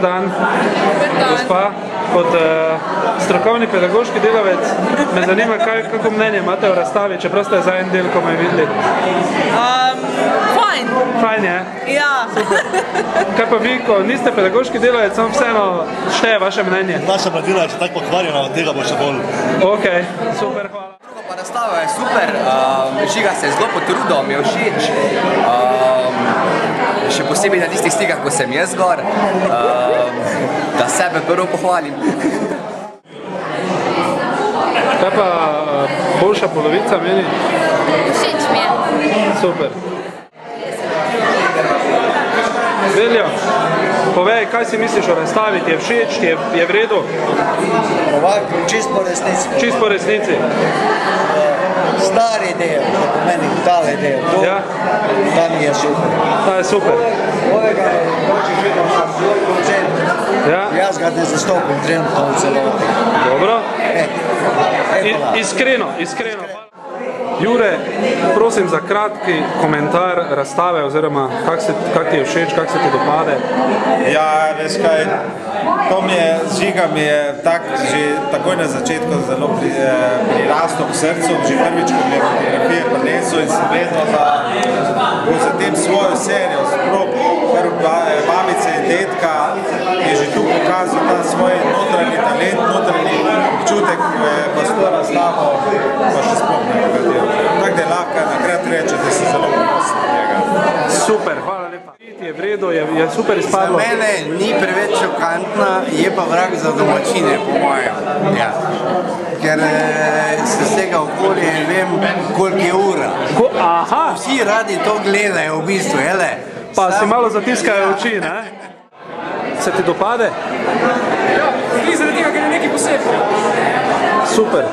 dan. Gospa, kot strokovni pedagoški delavec, me zanima, kako mnenje imate o razstavi, čeprav ste za en del komaj videli. Fajn. Fajn je? Ja. Kaj pa vi, ko niste pedagoški delavec, samo vseeno šteje vaše mnenje? Naša mladina je tako pokvarjena, od tega bo še bolj. Ok, super, hvala. Pa razstava je super, Žiga se je zelo potrudil, mi je všeč. Še posebej na tistih stikah, ko sem jaz gor, da sebe prvo pohvalim. Kaj pa boljša polovica meni? Všeč mi je. Super. Veljo, povej, kaj si misliš o razstavi, ti je všeč, ti je v redu? Ovako, čisto po resnici. Čisto po resnici. Stari del, to pomeni tale del, to, ta mi je super. Ta je super. Ovega je dočeš videl sam zelo koncept. Jaz ga ne zastopim trenutno v celoti. Dobro. Hvala. Iskreno. Jure, prosim za kratki komentar razstave, oziroma kak ti je všeč, kak se ti dopade? Ja, veš kaj, to mi je, Žiga mi je že takoj na začetku zelo prirastel k srcu, že prvič, ko mi je fotografije prinesel in sem vedel, da bo za tem svojo serijo, sprop babice in detka, je že tu pokazal ta svoj notranji talent, notranji občutek, pa s to razstavo pa še sploh ne pogledal. Tako da je lahko nakrat reče, da si zelo ponosen na njega. Super, hvala lepa. Je v redu, je super izpadlo. Za mene ni preveč šokantna, je pa vrag za domačine, po mojem. Ja. Ker se z tega okolja in vem, koliko je ura. Aha! Vsi radi to gledajo v bistvu, hele. Pa si malo zatiskajo oči, ne? Se ti dopade? Ja, zaradi tega, ker je nekaj posebno. Super.